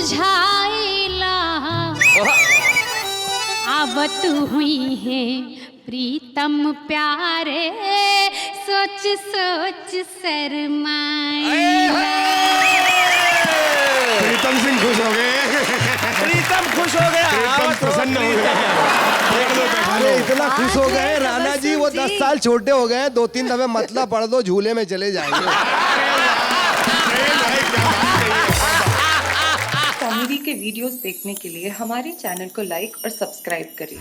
बुझाइला अब तू हुई है प्रीतम प्यारे सोच सोच शर्माइला। प्रीतम सिंह खुश हो गए। प्रीतम खुश हो गया, प्रसन्न हो गया। अरे इतना खुश हो गए राणा जी, वो 10 साल छोटे हो गए, 2-3 दफे मतला पढ़ दो झूले में चले जाएंगे। कॉमेडी के वीडियोस देखने के लिए हमारे चैनल को लाइक और सब्सक्राइब करें।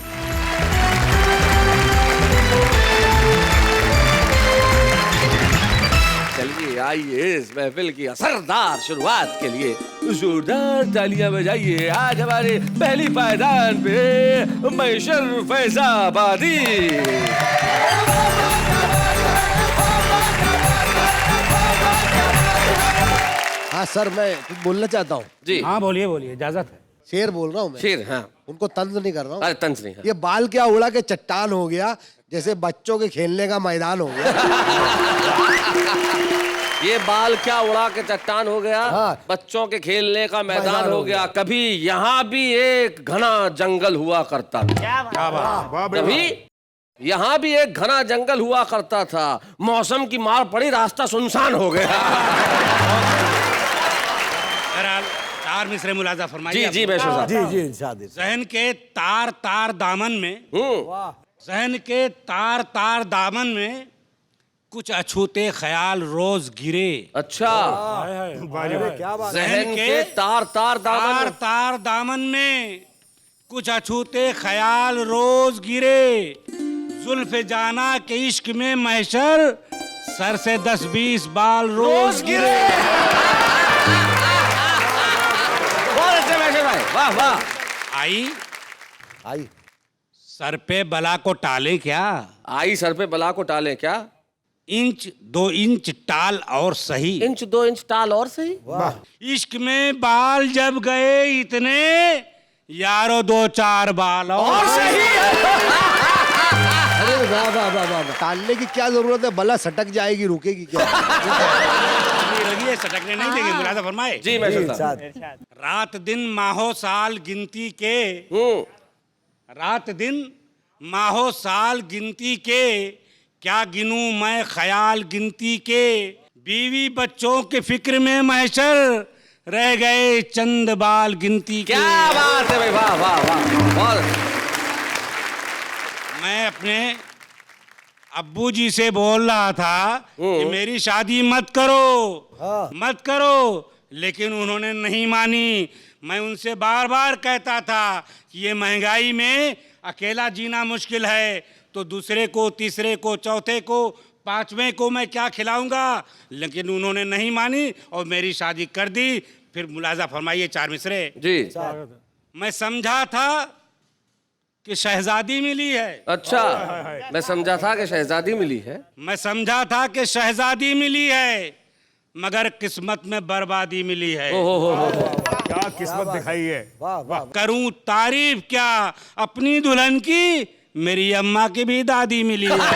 चलिए आइए इस महफिल की असरदार शुरुआत के लिए जोरदार तालियां बजाइए। आज हमारे पहली पायदान पे मैशर फैजाबादी। हाँ सर, मैं कुछ बोलना चाहता हूँ। जी हाँ बोलिए बोलिए, इजाजत है। शेर बोल रहा हूँ मैं। शेर, हाँ। उनको तंज नहीं कर रहा हूँ। अरे तंज नहीं, हाँ। ये बाल क्या उड़ा के चट्टान हो गया, जैसे बच्चों के खेलने का मैदान हो गया। ये बाल क्या उड़ा के चट्टान हो गया, हाँ। बच्चों के खेलने का मैदान हो गया। कभी यहाँ भी एक घना जंगल हुआ करता था। कभी यहाँ भी एक घना जंगल हुआ करता था। मौसम की मार पड़ी, रास्ता सुनसान हो गया। तार मिसरे मुलाजा फरमाइए। जी जी मैशर साहब। जी जी शादी। जहन के तार तार दामन में, जहन के तार तार दामन में कुछ अछूते ख्याल रोज गिरे। अच्छा, क्या बात। जहन के तार तार दामन, तार दामन में कुछ अछूते ख्याल रोज गिरे। जुल्फ जाना के इश्क में महशर सर से 10-20 बाल रोज गिरे। बहुत अच्छे मैशर भाई, वाह वाह। आई आई सर पे बला को टाले क्या, आई सर पे बला को टाले क्या, 1-2 इंच टाल और सही। 1-2 इंच टाल और सही। इश्क में बाल जब गए इतने, यारो 2-4 बाल और सही। अरे वाह वाह वाह वाह। टालने की क्या जरूरत है, बला सटक जाएगी, रुकेगी क्या। लगी है, सटकने नहीं देंगे, मुलाजा फरमाए। जी मैशर साहब। रात दिन माहो साल गिनती के, रात दिन माहो साल गिनती के, क्या गिनूं मैं ख्याल गिनती के। बीवी बच्चों के फिक्र में महशर रह गए चंद बाल गिनती के। क्या बात है भाई, वाह वाह वाह, बहुत। मैं अपने अब्बू जी से बोल रहा था कि मेरी शादी मत करो, मत करो, लेकिन उन्होंने नहीं मानी। मैं उनसे बार बार कहता था कि ये महंगाई में अकेला जीना मुश्किल है, तो दूसरे को, तीसरे को, चौथे को, 5वें को मैं क्या खिलाऊंगा, लेकिन उन्होंने नहीं मानी और मेरी शादी कर दी। फिर मुलाजा फरमाइए 4 मिसरे। जी। मैं समझा था कि शहजादी मिली है। अच्छा, मैं समझा था कि शहजादी मिली है। मैं समझा था कि शहजादी मिली है, मगर किस्मत में बर्बादी मिली है। क्या किस्मत दिखाई है। वाह वाह। करूं तारीफ क्या अपनी दुल्हन की, मेरी अम्मा की भी दादी मिली है। बहुत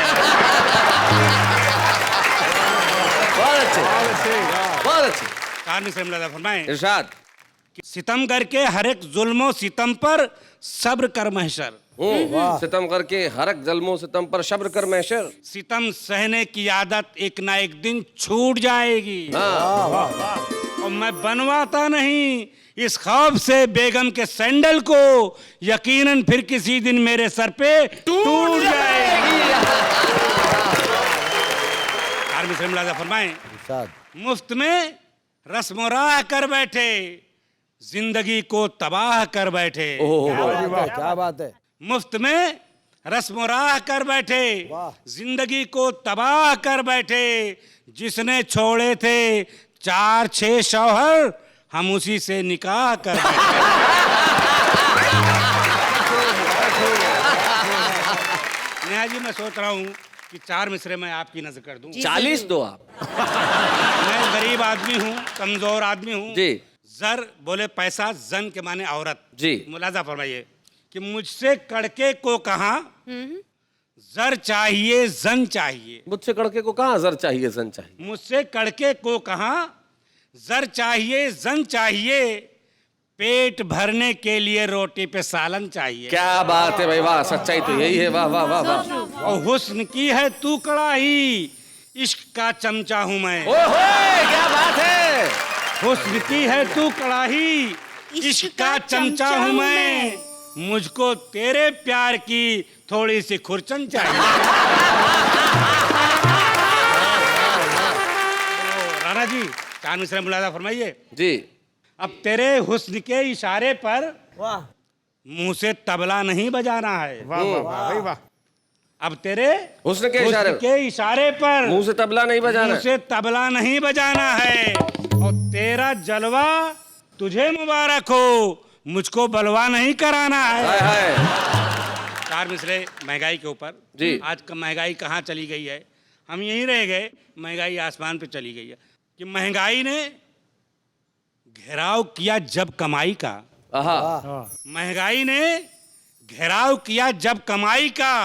अच्छे, बहुत अच्छे। कहानी से मुलाजा फरमाएं। इरशाद। सितम करके हर एक जुल्मो सितम पर सब्र कर महशर। सितम करके हर एक जुल्मो सितम पर सब्र कर महशर। सितम सहने की आदत एक ना एक दिन छूट जाएगी। और मैं बनवाता नहीं इस खौफ से बेगम के सैंडल को, यकीनन फिर किसी दिन मेरे सर पे टूट जाएगी। मुलाजा फरमाएं। मुफ्त में रस्म राह कर बैठे, जिंदगी को तबाह कर बैठे। क्या बात है। मुफ्त में रस्म राह कर बैठे, जिंदगी को तबाह कर बैठे। जिसने छोड़े थे 4-6 शौहर, हम उसी से निकाह कर बैठे। नेहा जी, मैं सोच रहा हूँ कि 4 मिसरे मैं आपकी नजर कर दूं। 40 दो आप। मैं गरीब आदमी हूँ, कमजोर आदमी हूँ जी। जर बोले पैसा, जन के माने औरत। जी। मुलाजा फरमाइए कि मुझसे कड़के को कहा जर चाहिए जन चाहिए। मुझसे कड़के को कहाँ जर चाहिए जन चाहिए। मुझसे कड़के को कहा जर चाहिए जन चाहिए। पेट भरने के लिए रोटी पे सालन चाहिए। क्या बात है भाई, वाह, सच्चाई तो यही है, वाह वाह वाह वाह। और हुस्न की है तू कड़ाही, इश्क का चमचा हूँ मैं। ओए क्या बात है। हुस्न की है तू कड़ाही, इश्क का चमचा हूँ मैं, मुझको तेरे प्यार की थोड़ी सी खुरचन चाहिए। राणा जी, चांद मिश्रा मुलाजा फरमाइए जी। अब तेरे हुस्न के इशारे पर मुंह से तबला नहीं बजाना है। वाह वाह वाह भाई वाह। अब तेरे हुस्न के इशारे पर मुंह से तबला नहीं बजाना मुंह से तबला नहीं बजाना है। और तेरा जलवा तुझे मुबारक हो, मुझको बलवा नहीं कराना है। हाय हाय। चार मिसरे महंगाई के ऊपर जी। आज का महंगाई कहाँ चली गई है, हम यहीं रह गए, महंगाई आसमान पे चली गई है। कि महंगाई ने घेराव किया जब कमाई का, महंगाई ने घेराव किया जब कमाई का,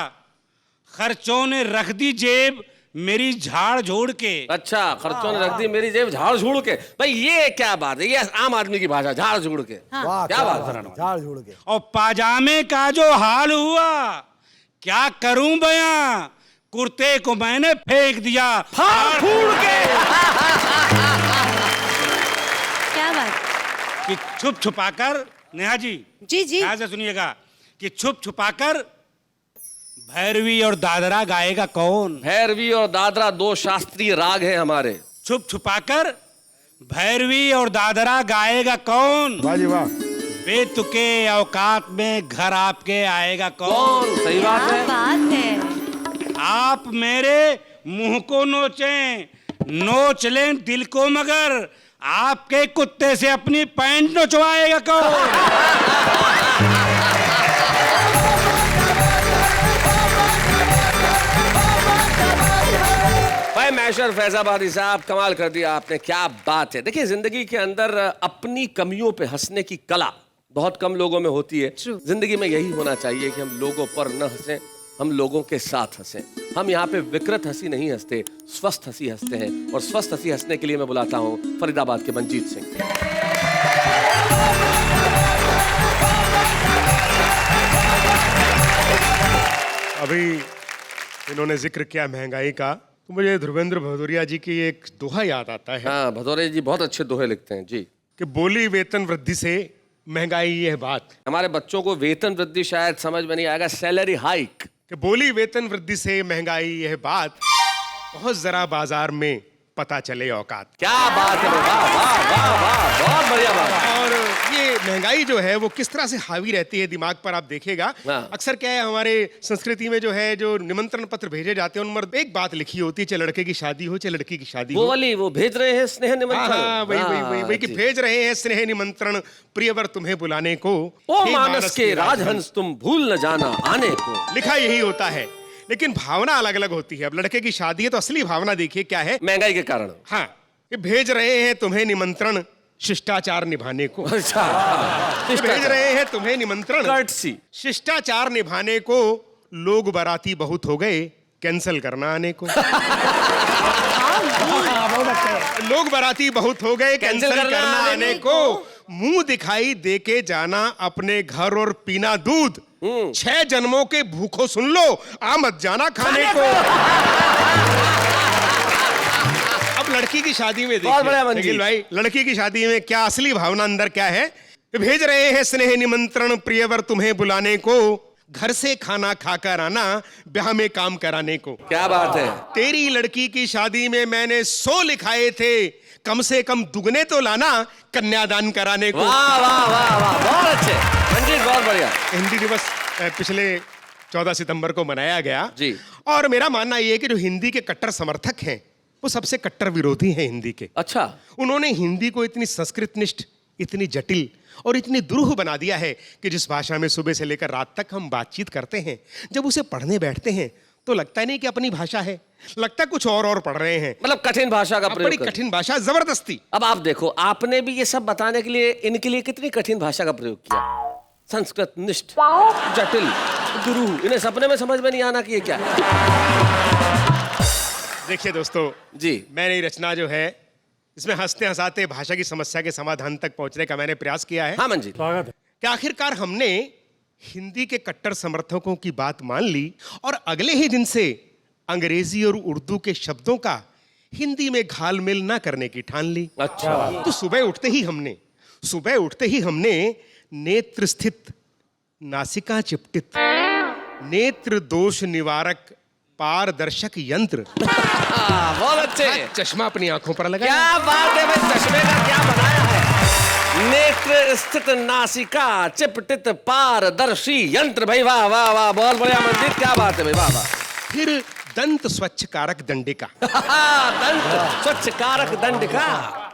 खर्चों ने रख दी जेब मेरी झाड़ झोड़ के। अच्छा, खर्चों ने रख दी मेरी जेब झाड़ झूड़ के। भाई ये क्या बात है, ये आम आदमी की भाषा, झाड़ झूड़ के। क्या बात है। झाड़ झूड़ के। और पाजामे का जो हाल हुआ क्या करूं बयां, कुर्ते को मैंने फेंक दिया फाड़ फूड़ के। क्या बात। कि छुप छुपाकर, नेहा जी जी जी। ध्यान से सुनिएगा, कि छुप छुपाकर भैरवी और दादरा गाएगा कौन। भैरवी और दादरा दो शास्त्रीय राग हैं हमारे। छुप छुपाकर भैरवी और दादरा गाएगा कौन, वाह जी वाह। बेतुके औकात में घर आपके आएगा कौन। कौन, सही बात क्या है। बात है। आप मेरे मुंह को नोचें, नोच लें दिल को, मगर आपके कुत्ते से अपनी पैंट नोचवाएगा कौन। भाई मैशर फैजाबादी साहब, कमाल कर दिया आपने, क्या बात है। देखिए, जिंदगी के अंदर अपनी कमियों पे हंसने की कला बहुत कम लोगों में होती है। जिंदगी में यही होना चाहिए कि हम लोगों पर न हंसें, हम लोगों के साथ हंसें। हम यहाँ पे विकृत हंसी नहीं हंसते, स्वस्थ हंसी हंसते हैं। और स्वस्थ हंसी हंसने के लिए मैं बुलाता हूँ फरीदाबाद के मनजीत सिंह। अभी इन्होंने जिक्र किया महंगाई का, तो मुझे ध्रुवेंद्र भदौरिया जी की एक दोहा याद आता है हाँ, भदौरिया जी बहुत अच्छे दोहे लिखते हैं जी। कि बोली वेतन वृद्धि से महंगाई ये बात। हमारे बच्चों को वेतन वृद्धि शायद समझ में नहीं आएगा, सैलरी हाइक। कि बोली वेतन वृद्धि से महंगाई यह बात, बहुत जरा बाजार में पता चले औकात। क्या बात है, वाह वाह वाह वाह, बहुत बढ़िया बात। और ये महंगाई जो है वो किस तरह से हावी रहती है दिमाग पर, आप देखेगा अक्सर क्या है हमारे संस्कृति में जो है, जो निमंत्रण पत्र भेजे जाते हैं उनमें एक बात लिखी होती है, चाहे लड़के की शादी हो चाहे लड़की की शादी वो हो। वाली, वो भेज रहे हैं स्नेह निमंत्रण। वही कि भेज रहे हैं स्नेह निमंत्रण प्रियवर तुम्हें बुलाने को, ओ मानस के राजहंस तुम भूल न जाना आने को। लिखा यही होता है, लेकिन भावना अलग अलग होती है। अब लड़के की शादी है तो असली भावना देखिए क्या है, महंगाई के कारण। हाँ, ये भेज रहे हैं तुम्हें निमंत्रण शिष्टाचार निभाने को। अच्छा, भेज रहे हैं तुम्हें निमंत्रण कर्टसी, शिष्टाचार निभाने को, लोग बाराती बहुत हो गए कैंसिल करना आने को। लोग बाराती बहुत हो गए कैंसिल करना आने को, मुंह दिखाई देके जाना अपने घर और पीना दूध, 6 जन्मों के भूखों सुन लो आ मत जाना खाने को। अब लड़की की शादी में देखिए भाई, लड़की की शादी में क्या असली भावना अंदर क्या है। भेज रहे हैं स्नेह निमंत्रण प्रियवर तुम्हें बुलाने को, घर से खाना खाकर आना ब्याह में काम कराने को। क्या बात है। तेरी लड़की की शादी में मैंने 100 लिखाए थे, कम से कम दुगने तो लाना कन्यादान कराने को। वाह वाह वाह वाह, बहुत अच्छे मंजीत, बहुत बढ़िया। हिंदी दिवस पिछले 14 सितंबर को मनाया गया जी। और मेरा मानना यह है कि जो हिंदी के कट्टर समर्थक हैं वो सबसे कट्टर विरोधी हैं हिंदी के। अच्छा, उन्होंने हिंदी को इतनी संस्कृतनिष्ठ, इतनी जटिल और इतनी दुरूह बना दिया है कि जिस भाषा में सुबह से लेकर रात तक हम बातचीत करते हैं, जब उसे पढ़ने बैठते हैं तो लगता नहीं कि अपनी भाषा है, लगता कुछ और पढ़ रहे हैं। मतलब कठिन भाषा का प्रयोग, बड़ी कठिन भाषा, जबरदस्ती। अब आप देखो, आपने भी ये सब बताने के लिए इनके लिए कितनी कठिन भाषा का प्रयोग किया। संस्कृत निष्ठ, जटिल, दुरूह, इन्हें सपने में समझ में नहीं आना कि ये क्या है। देखिए दोस्तों जी, मैंने रचना जो है इसमें हंसते हंसाते भाषा की समस्या के समाधान तक पहुंचने का मैंने प्रयास किया है हाँ मंजीत, कि आखिरकार हमने हिंदी के कट्टर समर्थकों की बात मान ली और अगले ही दिन से अंग्रेजी और उर्दू के शब्दों का हिंदी में घालमेल ना करने की ठान ली। अच्छा। तो सुबह उठते ही हमने नेत्र स्थित, नासिका चिपटित, नेत्र दोष निवारक पारदर्शक यंत्र बहुत अच्छे। चश्मा अपनी आंखों पर लगाया। क्या बात है भाई, चश्मे का क्या बनाया है। नेत्र स्थित, नासिका चिपटित, पारदर्शी यंत्र। भाई वाह वाह वाह, बहुत बढ़िया मंजीत, क्या बात है भाई, वाह वाह। फिर दंत स्वच्छ कारक दंडिका। दंत स्वच्छ कारक दंडिका।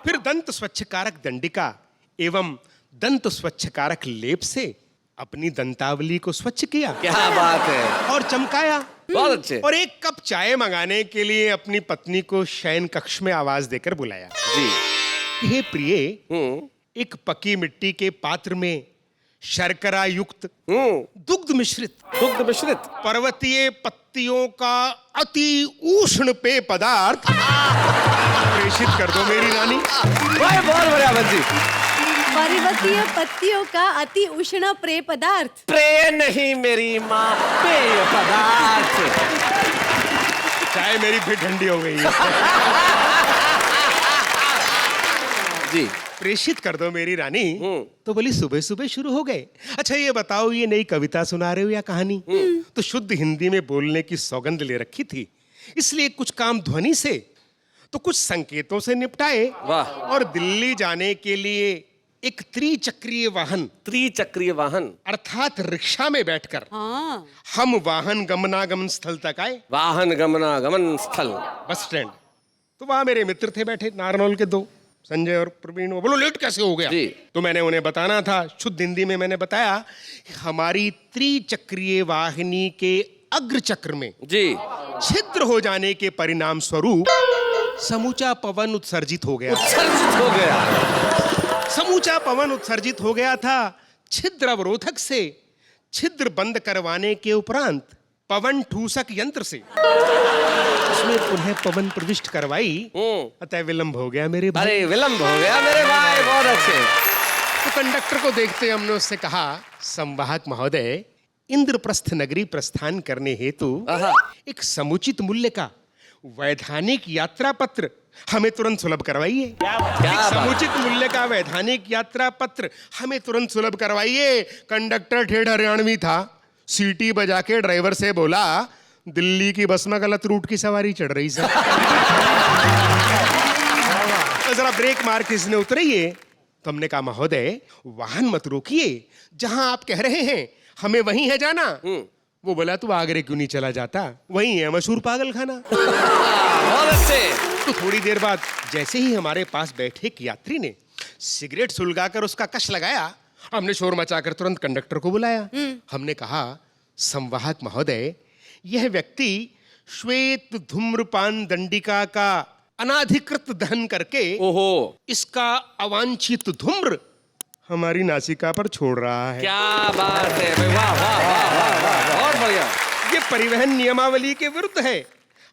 फिर दंत स्वच्छ कारक दंडिका एवं दंत स्वच्छ कारक लेप से अपनी दंतावली को स्वच्छ किया। क्या बात है, और चमकाया। बहुत अच्छे। और एक कप चाय मंगाने के लिए अपनी पत्नी को शयन कक्ष में आवाज देकर बुलाया। जी। हे प्रिय, एक पकी मिट्टी के पात्र में शर्करा युक्त दुग्ध मिश्रित पर्वतीय पत्तियों का अति उष्ण पेय पदार्थ प्रेषित कर दो मेरी रानी। बहुत बढ़िया मंजीत। पर्वतीय पत्तियों का अति उष्ण पेय पदार्थ। प्रेय नहीं मेरी माँ, पेय पदार्थ। चाय मेरी फिर ठंडी हो गई है। जी। प्रेषित कर दो मेरी रानी। तो बोली सुबह सुबह शुरू हो गए। अच्छा ये बताओ, ये नई कविता सुना रहे हो या कहानी? तो शुद्ध हिंदी में बोलने की सौगंध ले रखी थी, इसलिए कुछ काम ध्वनि से तो कुछ संकेतों से निपटाए। वाह। और दिल्ली जाने के लिए एक त्रिचक्रीय वाहन अर्थात रिक्शा में बैठकर हम वाहन गमनागमन स्थल तक आए। वाहन गमनागमन स्थल, बस स्टैंड। तो वहां मेरे मित्र थे बैठे, नारनौल के दो, संजय और प्रवीण। वो बोलो लेट कैसे हो गया? जी। तो मैंने उन्हें बताना था, शुद्ध हिंदी में मैंने बताया कि हमारी त्रिचक्रीय वाहिनी के अग्रचक्र में जी छिद्र हो जाने के परिणाम स्वरूप समूचा पवन उत्सर्जित हो गया। समूचा पवन उत्सर्जित हो गया था। छिद्र अवरोधक से छिद्र बंद करवाने के उपरांत पवन ठूसक यंत्र से उसमें पुनः पवन प्रविष्ट करवाई। अतः विलंब हो गया मेरे भाई। अरे विलंब हो गया मेरे भाई, बहुत अच्छे। तो कंडक्टर को देखते हमने उससे कहा, संवाहक महोदय, इंद्रप्रस्थ नगरी प्रस्थान करने हेतु एक समुचित मूल्य का वैधानिक यात्रा पत्र हमें तुरंत सुलभ करवाइए। एक समुचित मूल्य का वैधानिक यात्रा पत्र हमें तुरंत सुलभ करवाइए। कंडक्टर ठेठ हरियाणवी था, सीटी बजा के ड्राइवर से बोला, दिल्ली की बस में गलत रूट की सवारी चढ़ रही सर। जरा ब्रेक मार के इसने उतरिए। तो हमने कहा, महोदय वाहन मत रोकिए, जहां आप कह रहे हैं हमें वहीं है जाना। वो बोला, तू आगरे क्यों नहीं चला जाता, वहीं है मशहूर पागल खाना। बहुत अच्छे। तो थोड़ी देर बाद जैसे ही हमारे पास बैठे एक यात्री ने सिगरेट सुलगाकर उसका कश लगाया, हमने शोर मचाकर तुरंत कंडक्टर को बुलाया। हमने कहा, संवाहक महोदय, यह व्यक्ति श्वेत धूम्रपान दंडिका का अनाधिकृत दहन करके इसका अवांछित धूम्र हमारी नासिका पर छोड़ रहा है। क्या बात है, वाह वाह वाह वाह वाह, बहुत बढ़िया। ये परिवहन नियमावली के विरुद्ध है,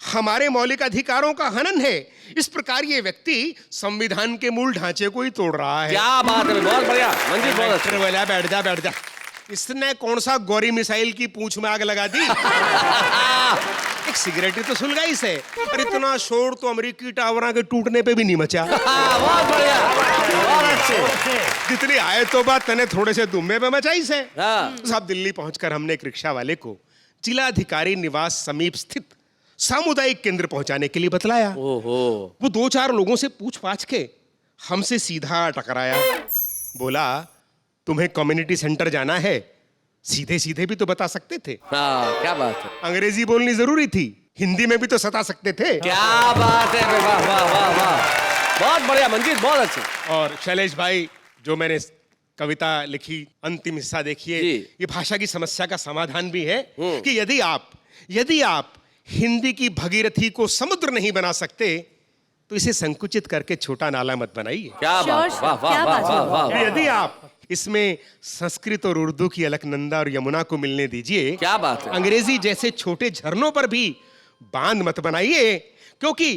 हमारे मौलिक अधिकारों का हनन है। इस प्रकार ये व्यक्ति संविधान के मूल ढांचे को ही तोड़ रहा है। क्या बात है, बहुत बढ़िया मंजीत, बहुत अच्छा। बोला, बैठ जा। इसने कौन सा गौरी मिसाइल की पूंछ में आग लगा दी? एक सिगरेट तो सुलगाई से, और इतना शोर तो अमेरिकी टावरों के टूटने पे भी नहीं मचा। बहुत बढ़िया, बहुत अच्छे। जितनी आए तो बात तने थोड़े से दुम्बे पे मचाई से। साहब दिल्ली पहुंचकर हमने एक रिक्शा वाले को जिलाधिकारी निवास समीप स्थित सामुदायिक केंद्र पहुंचाने के लिए बतलाया। वो 2-4 लोगों से पूछ पाछ के हमसे सीधा टकराया। बोला, तुम्हें कम्युनिटी सेंटर जाना है? सीधे सीधे भी तो बता सकते थे। क्या बात है, अंग्रेजी बोलनी जरूरी थी, हिंदी में भी तो सता सकते थे। क्या बात है, वाह वाह वाह वाह, बहुत बढ़िया मंजीत, बहुत अच्छे। और शैलेश भाई, जो मैंने कविता लिखी, अंतिम हिस्सा देखिए, ये भाषा की समस्या का समाधान भी है कि यदि आप हिंदी की भगीरथी को समुद्र नहीं बना सकते तो इसे संकुचित करके छोटा नाला मत बनाइए। क्या बात, वाह वाह वाह वाह। यदि आप इसमें संस्कृत और उर्दू की अलकनंदा और यमुना को मिलने दीजिए। क्या बात है। अंग्रेजी जैसे छोटे झरनों पर भी बांध मत बनाइए, क्योंकि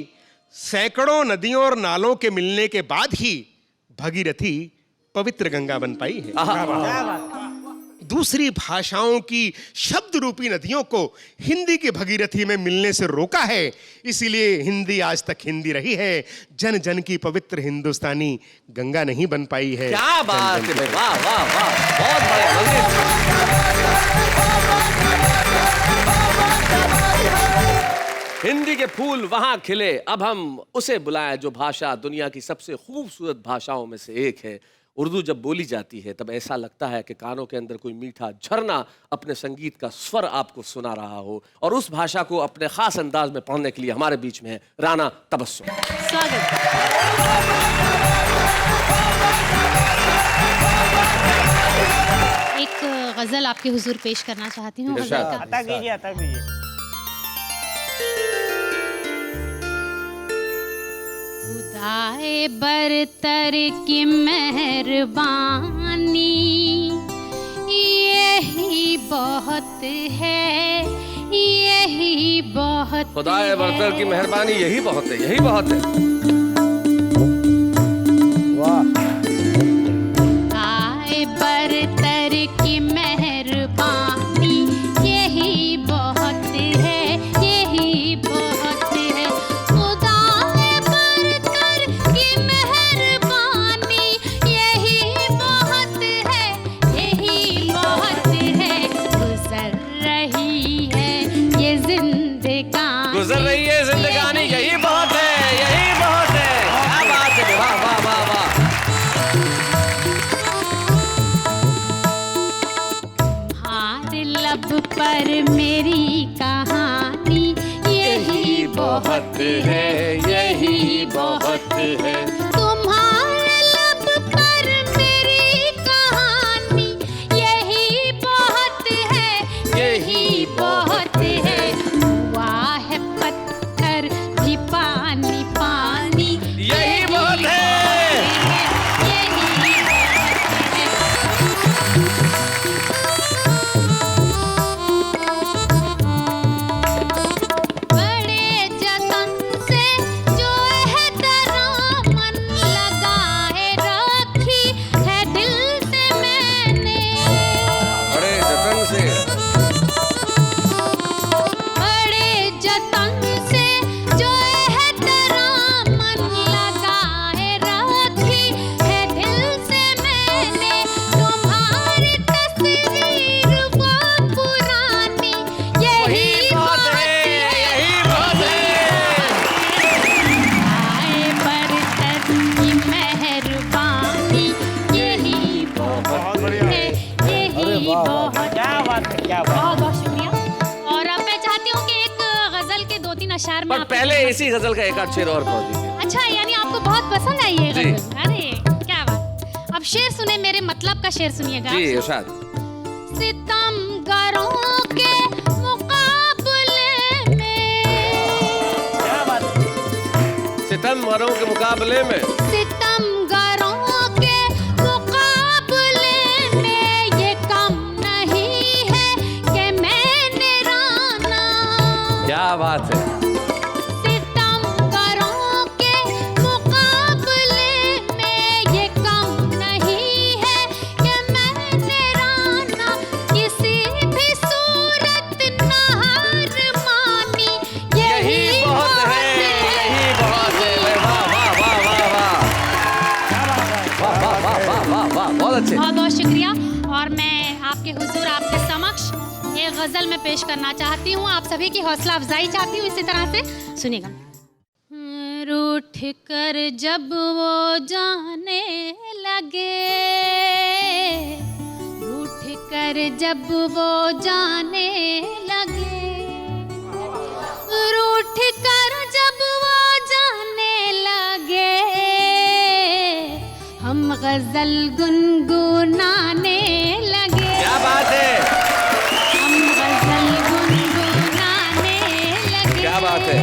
सैकड़ों नदियों और नालों के मिलने के बाद ही भगीरथी पवित्र गंगा बन पाई है। दूसरी भाषाओं की शब्द रूपी नदियों को हिंदी की भगीरथी में मिलने से रोका है, इसीलिए हिंदी आज तक हिंदी रही है। जन जन की पवित्र हिंदुस्तानी गंगा नहीं बन पाई है। क्या बात है भाई, वाह वाह वाह, बहुत बढ़िया। हिंदी के फूल वहां खिले, अब हम उसे बुलाएं जो भाषा दुनिया की सबसे खूबसूरत भाषाओं में से एक है। उर्दू जब बोली जाती है तब ऐसा लगता है कि कानों के अंदर कोई मीठा झरना अपने संगीत का स्वर आपको सुना रहा हो। और उस भाषा को अपने खास अंदाज में पढ़ने के लिए हमारे बीच में है राना तबस्सुम। स्वागत। एक गजल आपके हुजूर पेश करना चाहती हूँ। गजल का अता कीजिए। खुदाए बरतर की मेहरबानी यही बहुत है, यही बहुत। खुदाए बरतर की मेहरबानी यही बहुत है, यही बहुत है। वाह। खुदाए बरतर की मेहरबानी यही बहुत है, यही बहुत है। खुदाए बरतर की मेहरबानी यही बहुत है, यही बहुत है। गुजर रही है ये जिंदगानी, गुजर रही है जिंदगानी यही बहुत है, यही बहुत है। क्या बात है, वाह वाह वाह वाह। तुम्हारे लब पर मेरी कहानी यही बहुत है, यही बहुत है। तुम्हारे लब पर मेरी कहानी यही बहुत है, यही बहुत है। हुआ है पत्थर भी पानी पानी यही बहुत है। यही बड़े जतन से जो है मन लगाए रखी है दिल से मैंने। बड़े जतन से, बड़े जतन से जो है मन लगाए रखी है दिल से मैंने। तुम्हारी तस्वीर वो पुरानी यही बहुत है, यही बहुत है। आए बरतर की मेहरबानी यही बहुत है, यही बहुत है। क्या बात है, क्या बात। बहुत बहुत शुक्रिया। और अब मैं चाहती हूँ कि एक गजल के 2-3 अशार में पर आपके पहले समक्ष- इसी गजल का एक आध शेर और पढ़ दीजिए। अच्छा, यानी आपको बहुत पसंद आई ये जी। गजल। अरे क्या बात। अब शेर सुने, मेरे मतलब का शेर सुनिएगा। जी इरशाद। सितमगरों के मुकाबले में, क्या बात है। सितमगरों के मुकाबले में, सितमगरों के मुकाबले में ये कम नहीं है कि मैंने राना। क्या बात है। सितमगरों के मुकाबले में ये कम नहीं है कि मैंने राना। किसी भी सूरत न हार मानी यही बहुत है, यही बहुत है। वाह वाह वाह वाह वाह वाह वाह वाह वाह वाह वाह, बहुत अच्छे। बहुत बहुत शुक्रिया। और मैं आपके हुजूर आपके समक्ष ये गजल में पेश करना चाहती हूँ। आप सभी की हौसला अफजाई चाहती हूँ, इसी तरह से सुनिएगा। रूठ कर जब वो जाने लगे, रूठ कर जब वो जाने लगे, रूठ कर जब वो जाने लगे, हम गजल गुनगुनाने लगे। क्या बात है, हम गजल गुनगुनाने लगे। क्या बात है।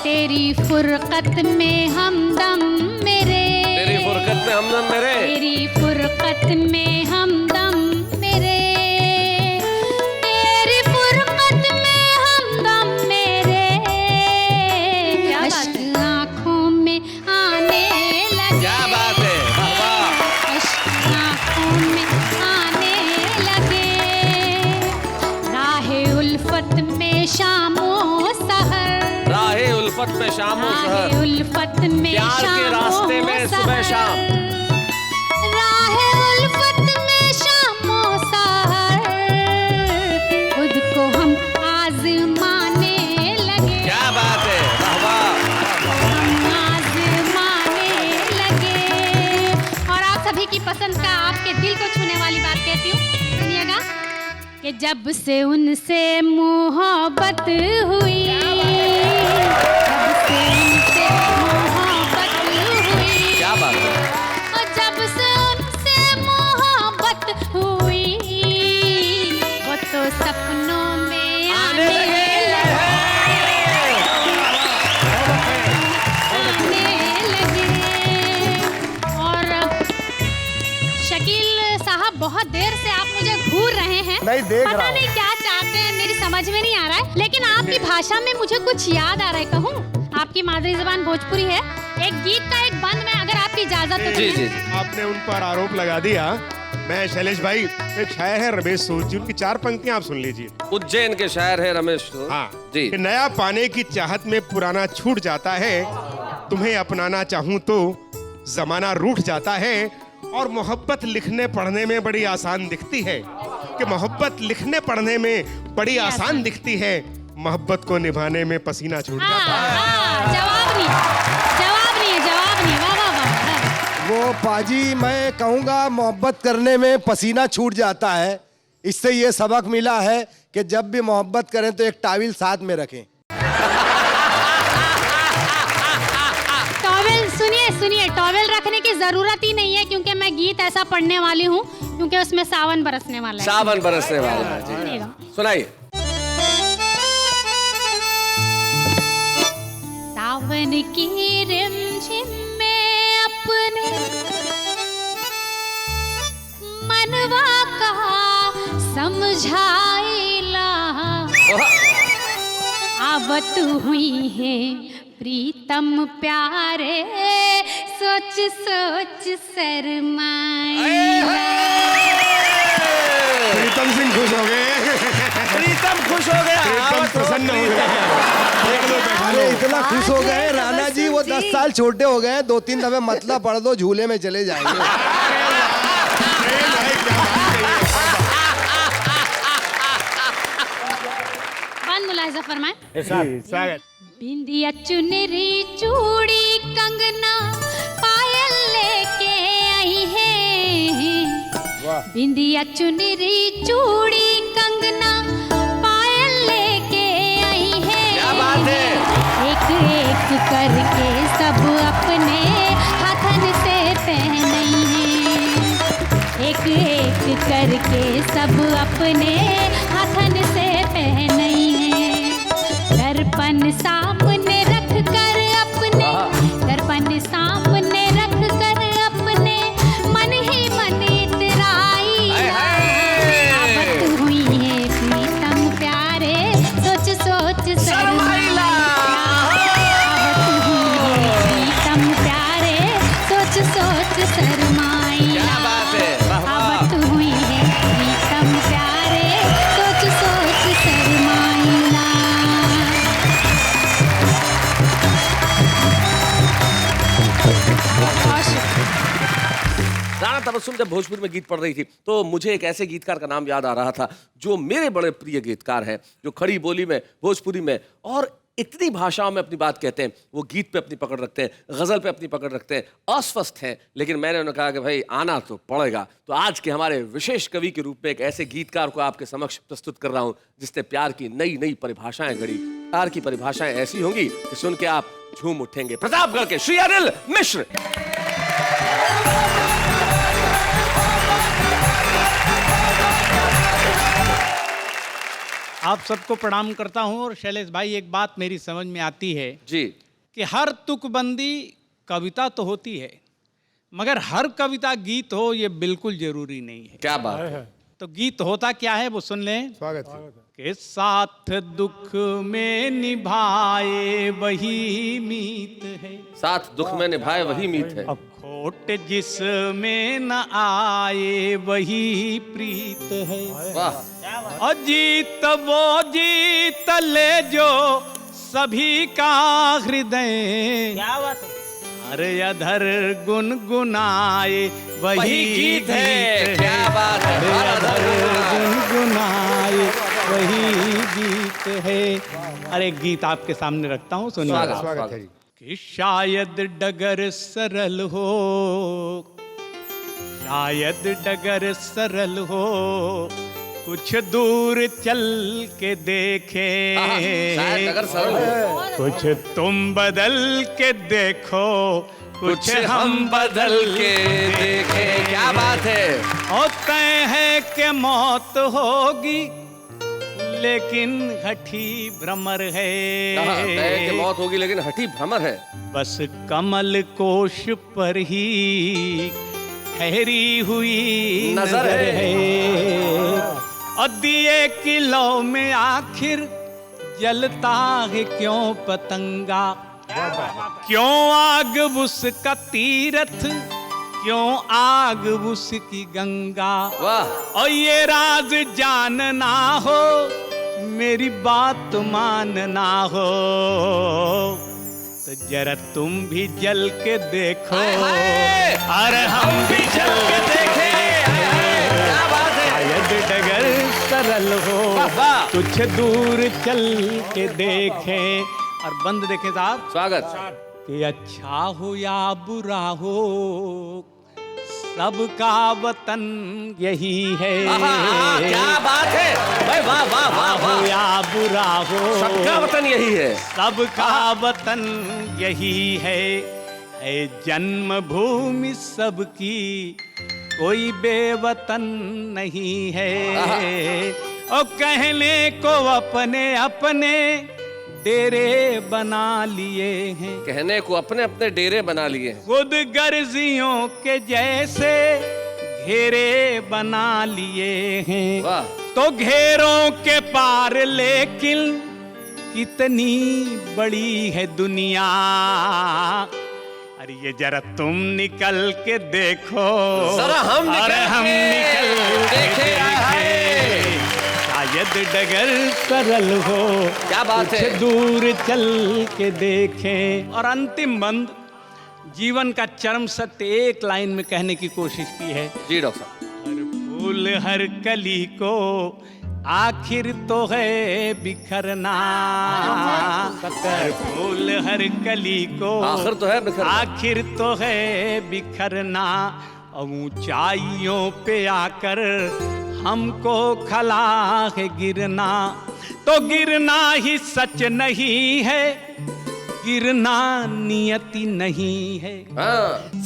तेरी फुरकत में हमदम मेरे, तेरी फुरकत में हमदम मेरे, तेरी फुरकत में हमदम मेरे, तेरी फुरकत में हमदम मेरे। अश्क उल्फत में शामों राहे सहर, उल्फत में प्यार के शामों रास्ते में सुबह शाम। राहे उल्फत में शामों सहर, खुद को हम आजमाने लगे। क्या बात है, वाह वाह। हम आजमाने लगे। और आप सभी की पसंद का, आपके दिल को छूने वाली बात कहती हूँ, सुनिएगा। कि जब से उनसे मोहब्बत हुई, जब से उनसे मोहब्बत हुई, क्या बात है। और जब से उनसे मोहब्बत हुई, वो तो सपनों में आने लगे, आने लगे। और शकील साहब, बहुत देर से आप मुझे घूर रहे हैं। नहीं, देख पता रहा नहीं क्या चाहते हैं, मेरी समझ में नहीं आ रहा है। लेकिन आपकी भाषा में मुझे कुछ याद आ रहा है। कहूँ, आपकी मादरी जबान भोजपुरी है। एक गीत का एक बंद में, अगर आपकी इजाजत हो तो जी मैं- जी। आपने उन पर आरोप लगा दिया। मैं शैलेश भाई, एक शायर है रमेश सूद जी, उनकी 4 पंक्तियां आप सुन लीजिए। उज्जैन के शायर है रमेश। हाँ जी। कि नया पाने की चाहत में पुराना छूट जाता है, तुम्हें अपनाना चाहूं तो जमाना रूठ जाता है। और मोहब्बत लिखने पढ़ने में बड़ी आसान दिखती है, कि मोहब्बत लिखने पढ़ने में बड़ी आसान दिखती है, मोहब्बत को निभाने में पसीना छूट जाता है। जवाब नहीं, जवाब नहीं, जवाब नहीं। वाह वाह वाह। वो पाजी, मैं कहूँगा मोहब्बत करने में पसीना छूट जाता है। इससे ये सबक मिला है कि जब भी मोहब्बत करें तो एक टाविल साथ में रखें। टॉवेल, सुनिए सुनिए, टॉवेल रखने की जरूरत ही नहीं है, क्योंकि मैं गीत ऐसा पढ़ने वाली हूँ, क्योंकि उसमें सावन बरसने वाला है। सावन बरसने वाला है। जी। सुनिएगा। सुनाइए। सावन की रिमझिम में अपने मनवा का समझाइला, आवत हुई है प्रीतम प्यारे, सोच सोच शर्माइला। प्रीतम सिंह खुश हो गए। प्रीतम खुश हो गया। प्रीतम प्रसन्न हो गए। देख लो, बैठा लो। अरे इतना खुश हो गए राणा जी, वो 10 साल छोटे हो गए। 2-3 दफे मतलब पढ़ दो, झूले में चले जाएंगे। बंद मुलाहिजा फरमाए। स्वागत। बिंदिया चुनरी चूड़ी कंगना पायल लेके आई है। बिंदिया चुनरी चूड़ी कंगना पायल लेके आई है। क्या बात है। एक एक करके सब अपने हाथन से पहनाई है। एक एक करके सब अपने हाथन से पहनाई है। दर्पण सामने रख कर अपने, दर्पण सामने रख कर अपने मन ही मन इतराई। आवत हुई है प्रीतम प्यारे, सोच सोच शर्माइला। आवत हुई है प्रीतम प्यारे, सोच सोच शर्माइला। क्या बात है, वाह वाह। आवत हुई है प्रीतम प्यारे, सोच सोच शर्माइला। राणा तबस्सुम जब भोजपुरी में गीत पढ़ रही थी, तो मुझे एक ऐसे गीतकार का नाम याद आ रहा था जो मेरे बड़े प्रिय गीतकार हैं, जो खड़ी बोली में, भोजपुरी में और इतनी भाषाओं में अपनी बात कहते हैं। वो गीत पे अपनी पकड़ रखते हैं, गजल पे अपनी पकड़ रखते हैं, अस्वस्थ हैं, लेकिन मैंने उन्हें कहा कि भाई आना तो पड़ेगा। तो आज के हमारे विशेष कवि के रूप में एक ऐसे गीतकार को आपके समक्ष प्रस्तुत कर रहा हूं, जिसने प्यार की नई नई परिभाषाएं गढ़ी। प्यार की परिभाषाएं ऐसी होंगी कि सुन के आप झूम उठेंगे। प्रतापगढ़ के श्री अनिल मिश्र। आप सबको प्रणाम करता हूं। और शैलेश भाई, एक बात मेरी समझ में आती है जी कि हर तुकबंदी कविता तो होती है, मगर हर कविता गीत हो ये बिल्कुल जरूरी नहीं है। क्या बात है। तो गीत होता क्या है वो सुन लें। स्वागत के साथ दुख में निभाए वही मीत है, साथ दुख में निभाए वही मीत है। अब खोट जिसमें न आए वही प्रीत है। वाह। और जीत वो जीत ले जो सभी का हृदय क्या बात है? अरे अधर गुनगुनाए वही गीत है। क्या बात है? अरे अधर गुनगुनाए वही गीत है। अरे गीत आपके सामने रखता हूँ, सुनिए। स्वागत है जी। कि शायद डगर सरल हो, शायद डगर सरल हो, कुछ दूर चल के देखे, शायद अगर सरल हो। कुछ तुम बदल के देखो, कुछ हम बदल के देखे। क्या बात है? और तय है कि मौत होगी लेकिन हठी भ्रमर है। तय कि मौत होगी लेकिन हठी भ्रमर है। बस कमल कोश पर ही ठहरी हुई नजर है। और दिए की लौ में आखिर जलता है क्यों पतंगा, क्यों आग उसका तीरथ, क्यों आग उसकी गंगा। वाह। और ये राज जानना हो, मेरी बात मानना हो, तो जरा तुम भी जल के देखो। अरे हम भी जल के देखे। क्या बात है? शायद डगर सरल हो, कुछ दूर चल के देखें। और बंद देखें साहब। स्वागत। कि अच्छा हो या बुरा हो, सबका वतन यही है। क्या बात है भाई, वाह वाह वाह हो वाह। या बुरा हो, सबका वतन यही है। सबका वतन यही है जन्मभूमि सबकी, कोई बेवतन नहीं है। और कहने को अपने अपने डेरे बना लिए हैं, कहने को अपने अपने डेरे बना लिए हैं। खुद गर्जियों के जैसे घेरे बना लिए हैं। वाह। तो घेरों के पार लेकिन कितनी बड़ी है दुनिया। अरे ये जरा तुम निकल के देखो, जरा हम निकल के देखें। शायद डगर सरल हो, क्या बात है? कुछ दूर चल के देखें। और अंतिम बंद, जीवन का चरम सत्य एक लाइन में कहने की कोशिश की है। जी डॉक्टर साहब। हर फूल हर कली को आखिर तो है बिखरना, हर फूल हर कली को आखिर तो है बिखरना, आखिर तो है बिखरना। और ऊंचाइयों पे आकर हमको खला है गिरना, तो गिरना ही सच नहीं है, गिरना नियति नहीं है।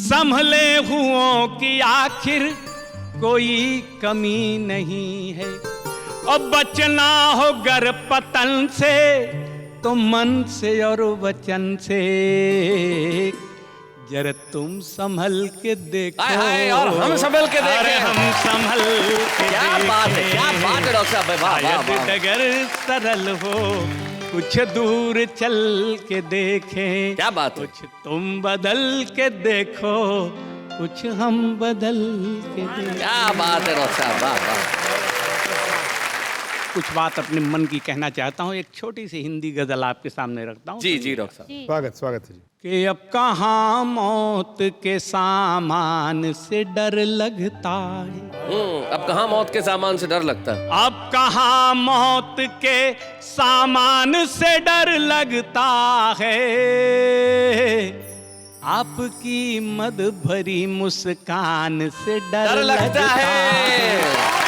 संभले हुओं की आखिर कोई कमी नहीं है। और बचना हो गर पतन से तो मन से और वचन से, जरा तुम संभल के देखो। और हम संभल के देखें। अरे हम संभल के क्या बात है, क्या बात है डॉक्टर साहब। वाह वाह वाह। डगर सरल हो, कुछ दूर चल के देखें। क्या बात है? कुछ तुम बदल के देखो, कुछ हम बदल के देखें। क्या बात है डॉक्टर साहब, वाह वाह। कुछ बात अपने मन की कहना चाहता हूँ। एक छोटी सी हिंदी गजल आपके सामने रखता हूँ। जी जी डॉक्टर साहब। स्वागत स्वागत है जी। कि अब कहाँ मौत के सामान से डर लगता है, अब कहाँ मौत के सामान से डर लगता है। अब कहाँ मौत के सामान से डर लगता है, आपकी मद भरी मुस्कान से डर लगता है,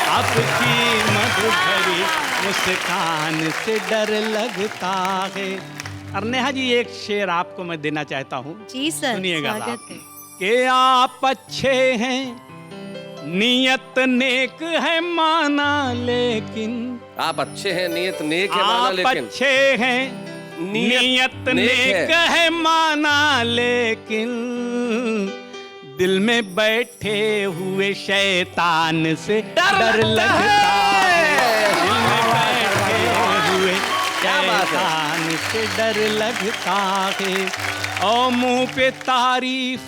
आपकी मद भरी मुस्कान से डर लगता है। और नेहा जी एक शेर आपको मैं देना चाहता हूँ। जी सर, सुनिएगा स्वागत है। कि आप अच्छे हैं, नियत नेक है माना लेकिन, आप अच्छे हैं, नियत नेक है माना आप लेकिन, अच्छे हैं, नियत नेक है माना लेकिन, दिल में बैठे हुए शैतान से डर लगता है, दिल में बैठे हुए शैतान से डर लगता है। और मुंह पे तारीफ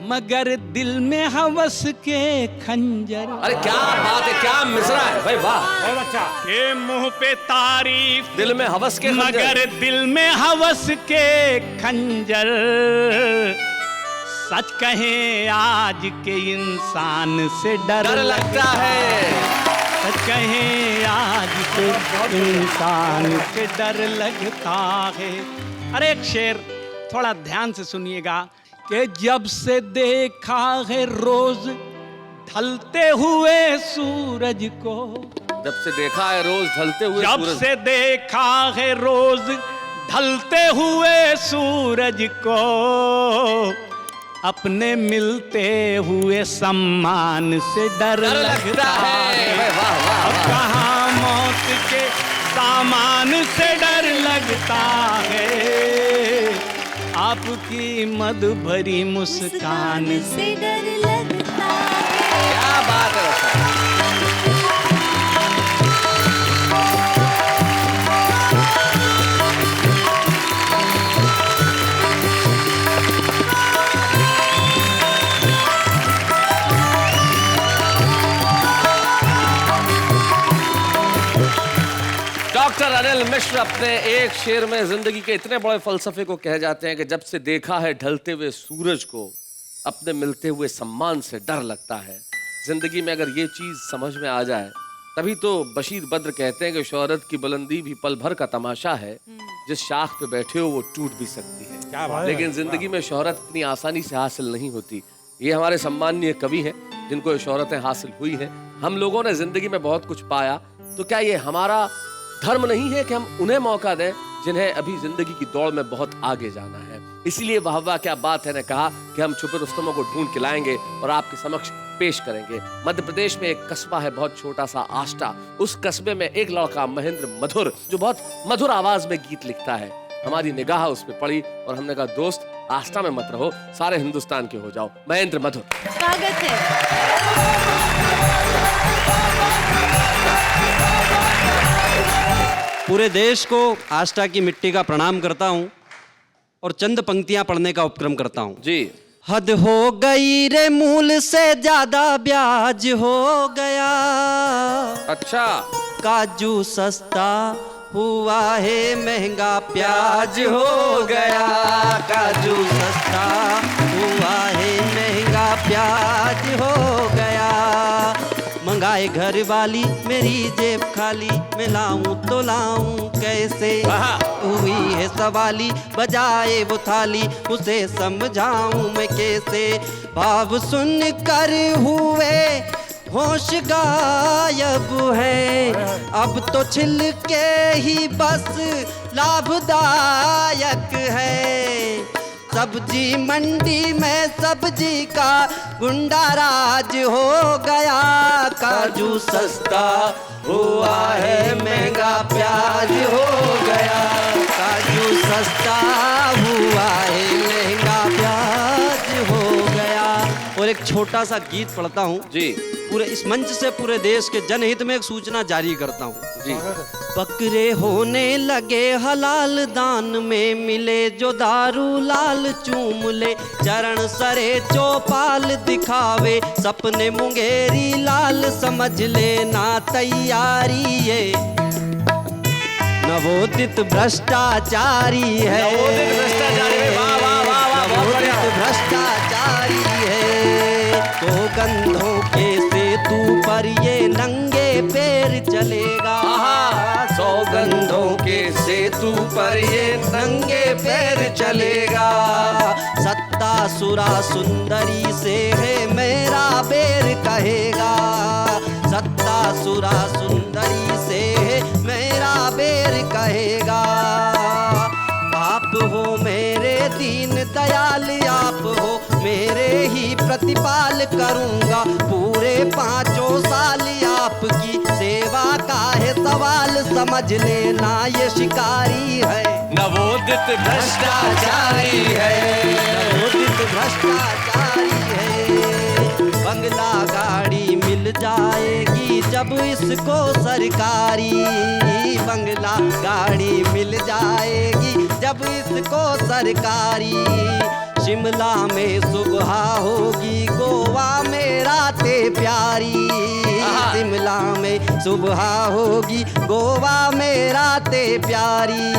मगर दिल में हवस के खंजर। अरे क्या बात है, क्या मिसरा है भाई, वाह। बहुत अच्छा। के मुंह पे तारीफ, दिल में हवस के खंजर। मगर दिल में हवस के खंजर। सच कहें आज के इंसान से डर लगता है। सच कहें आज के इंसान से डर लगता है। अरे एक शेर थोड़ा ध्यान से सुनिएगा कि जब से देखा है रोज ढलते हुए सूरज को, जब से देखा है रोज ढलते हुए जब सूरज, से देखा है रोज ढलते हुए सूरज को, अपने मिलते हुए सम्मान से डर लगता है। वाह वाह। अब कहाँ मौत के सामान से डर लगता है, आपकी मद भरी मुस्कान से डर लगता है। क्या बात है। डॉक्टर अनिल मिश्र अपने एक शेर में जिंदगी के इतने बड़े फलसफे को कह जाते हैं कि जब से देखा है ढलते हुए सूरज को, अपने मिलते हुए सम्मान से डर लगता है। जिंदगी में अगर ये चीज समझ में आ जाए, तभी तो बशीर बद्र कहते हैं कि शोहरत की बुलंदी भी पल भर का तमाशा है, जिस शाख पे बैठे हो वो टूट भी सकती है। लेकिन जिंदगी में शोहरत इतनी आसानी से हासिल नहीं होती। ये हमारे सम्माननीय कवि हैं जिनको ये शोहरतें हासिल हुई हैं। हम लोगों ने जिंदगी में बहुत कुछ पाया, तो क्या ये हमारा धर्म नहीं है कि हम उन्हें मौका दें जिन्हें अभी जिंदगी की दौड़ में बहुत आगे जाना है? इसीलिए वाह वाह क्या बात है ने कहा कि हम छुपे रुस्तमों को ढूंढ के लाएंगे और आपके समक्ष पेश करेंगे। मध्य प्रदेश में एक कस्बा है बहुत छोटा सा, आष्टा। उस कस्बे में एक लड़का महेंद्र मधुर, जो बहुत मधुर आवाज में गीत लिखता है। हमारी निगाह उस पर पड़ी और हमने कहा दोस्त आष्टा में मत रहो, सारे हिंदुस्तान के हो जाओ। महेंद्र मधुर, स्वागत है। पूरे देश को आष्टा की मिट्टी का प्रणाम करता हूं और चंद पंक्तियां पढ़ने का उपक्रम करता हूं जी। हद हो गई रे, मूल से ज्यादा ब्याज हो गया। अच्छा। काजू सस्ता हुआ है, महंगा प्याज हो गया। काजू सस्ता हुआ है, महंगा प्याज हो गया। मंगाए घर वाली, मेरी जेब खाली, मैं लाऊं तो लाऊं कैसे। हुई है सवाली, बजाए वो थाली, उसे समझाऊं मैं कैसे। भाव सुन कर हुए होश गायब है, अब तो छिलके ही बस लाभदायक है। सब्जी मंडी में सब्जी का गुंडा राज हो गया। काजू सस्ता हुआ है, महंगा प्याज हो गया। काजू सस्ता हुआ है, महंगा प्याज हो गया। और एक छोटा सा गीत पढ़ता हूँ जी। पूरे इस मंच से पूरे देश के जनहित में एक सूचना जारी करता हूँ जी। बकरे होने लगे हलाल, दान में मिले जो दारू लाल। चूम ले चरण सरे चौपाल, दिखावे सपने मुंगेरी लाल। समझ लेना तैयारी ये नवोदित भ्रष्टाचारी है। नवोदित भ्रष्टाचारी है। तो गंधों के सेतु पर ये नंगे पैर चलेगा। सौगंधों के सेतु पर ये नंगे पैर चलेगा। सत्ता सुरा सुंदरी से है, मेरा बेर कहेगा। सत्ता सुरा सुंदरी से है, मेरा बेर कहेगा। आप हो मेरे दीन दयाल, आप हो मेरे ही प्रतिपाल। करूंगा पूरे 5 साल आपकी सेवा का है सवाल। समझ लेना ये शिकारी है, नवोदित भ्रष्टाचारी है। नवोदित भ्रष्टाचारी है। बंगला गाड़ी मिल जाएगी जब इसको सरकारी। बंगला गाड़ी मिल जाएगी जब इसको सरकारी। शिमला में सुबह होगी, गोवा में रातें प्यारी। शिमला में सुबह होगी, गोवा में रातें प्यारी।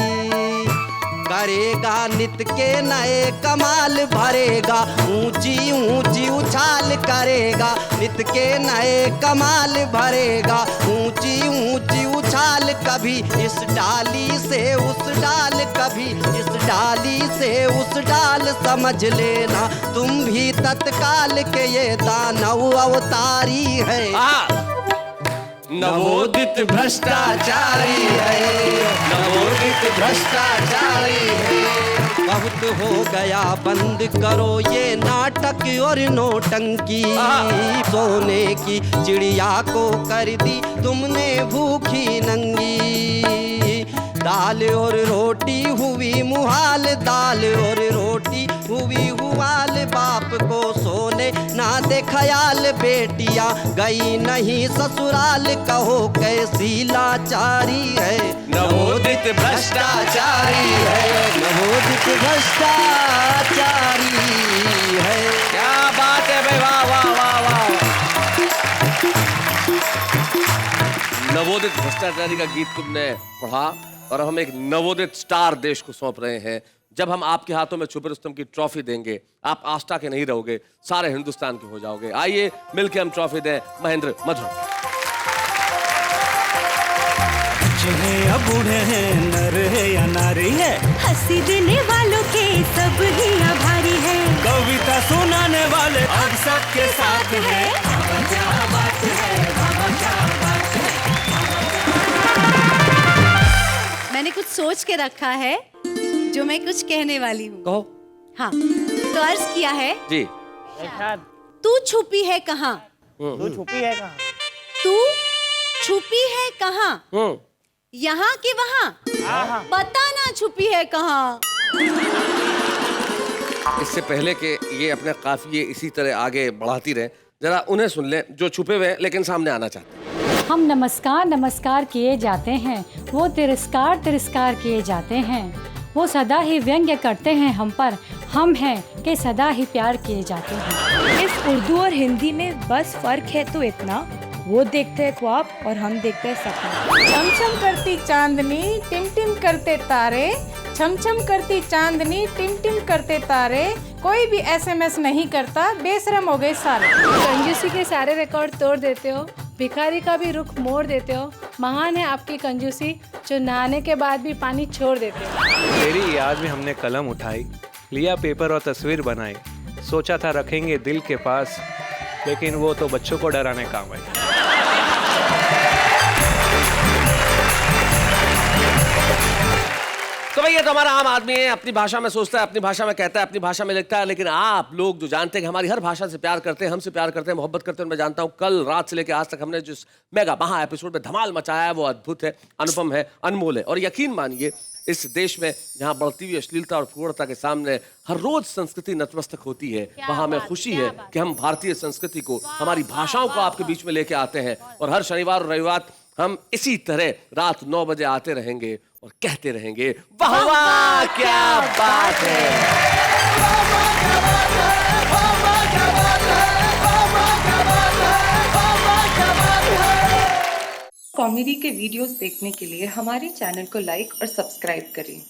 करेगा नित के नए कमाल भरेगा, ऊंची ऊंची उछाल करेगा। नित के नए कमाल भरेगा, ऊंची ऊंची उछाल। कभी इस डाली से उस डाल, कभी इस डाली से उस डाल। समझ लेना तुम भी तत्काल के ये दानव अवतारी है। नवोदित भ्रष्टाचारी है, नवोदित भ्रष्टाचारी है। बहुत हो गया, बंद करो ये नाटक और नोटंकी। सोने की चिड़िया को कर दी तुमने भूखी नंगी। दाल और रोटी हुई मुहाल, दाल और रोटी हुई हुआल। बाप को सोने ना दे ख्याल, बेटियां गई नहीं ससुराल। कहो कैसी लाचारी है, नवोदित भ्रष्टाचारी है, नवोदित भ्रष्टाचारी है। क्या बात है भाई, वाह वाह वाह वाह। नवोदित भ्रष्टाचारी का गीत तुमने पढ़ा और हम एक नवोदित स्टार देश को सौंप रहे हैं। जब हम आपके हाथों में छुपे रुस्तम की ट्रॉफी देंगे, आप आस्था के नहीं रहोगे, सारे हिंदुस्तान के हो जाओगे। आइए मिलके हम ट्रॉफी दें महेंद्र मधुर। या बूढ़े हैं, नर है या नारी है, हंसी देने वालों के सब ही आभारी है। कविता सुनाने वाले अब सबके साथ है। मैंने कुछ सोच के रखा है जो मैं कुछ कहने वाली हूँ। कहो। हाँ, तो अर्ज किया है जी। तू छुपी है कहाँ, तू छुपी है कहाँ, तू छुपी है कहाँ, यहाँ के वहाँ, पता ना छुपी है कहाँ। इससे पहले कि ये अपने काफिये इसी तरह आगे बढ़ाती रहे, जरा उन्हें सुन ले जो छुपे हुए हैं लेकिन सामने आना चाहते हैं। हम नमस्कार नमस्कार किए जाते हैं, वो तिरस्कार तिरस्कार किए जाते हैं। वो सदा ही व्यंग्य करते हैं हम पर, हम हैं कि सदा ही प्यार किए जाते हैं। इस उर्दू और हिंदी में बस फर्क है तो इतना, वो देखते हैं ख्वाब और हम देखते हैं सपना। छमछम करती चांदनी टिम टिम करते तारे, छमछम करती चांदनी टिम टिम करते तारे। कोई भी SMS नहीं करता, बेशरम हो गए सारे। कंजूसी के सारे रिकॉर्ड तोड़ देते हो, भिखारी का भी रुख मोड़ देते हो। महान है आपकी कंजूसी, जो नहाने के बाद भी पानी छोड़ देते हो। तेरी याद में हमने कलम उठाई, लिया पेपर और तस्वीर बनाई। सोचा था रखेंगे दिल के पास, लेकिन वो तो बच्चों को डराने काम आई। तो भैया तो हमारा आम आदमी है, अपनी भाषा में सोचता है, अपनी भाषा में कहता है, अपनी भाषा में लिखता है। लेकिन आप लोग जो जानते हैं कि हमारी हर भाषा से प्यार करते हैं, हमसे प्यार करते हैं, मोहब्बत करते हैं। मैं जानता हूँ कल रात से लेकर आज तक हमने जिस मेगा महा एपिसोड में धमाल मचाया है वो अद्भुत है, अनुपम है, अनमोल है। और यकीन मानिए इस देश में जहाँ बढ़ती हुई अश्लीलता और फूड़ता के सामने हर रोज संस्कृति नतमस्तक होती है, वहाँ हमें खुशी है कि हम भारतीय संस्कृति को, हमारी भाषाओं को आपके बीच में लेके आते हैं। और हर शनिवार और रविवार हम इसी तरह रात 9 बजे आते रहेंगे और कहते रहेंगे वाह वाह क्या बात है। कॉमेडी के वीडियोस देखने के लिए हमारे चैनल को लाइक और सब्सक्राइब करें।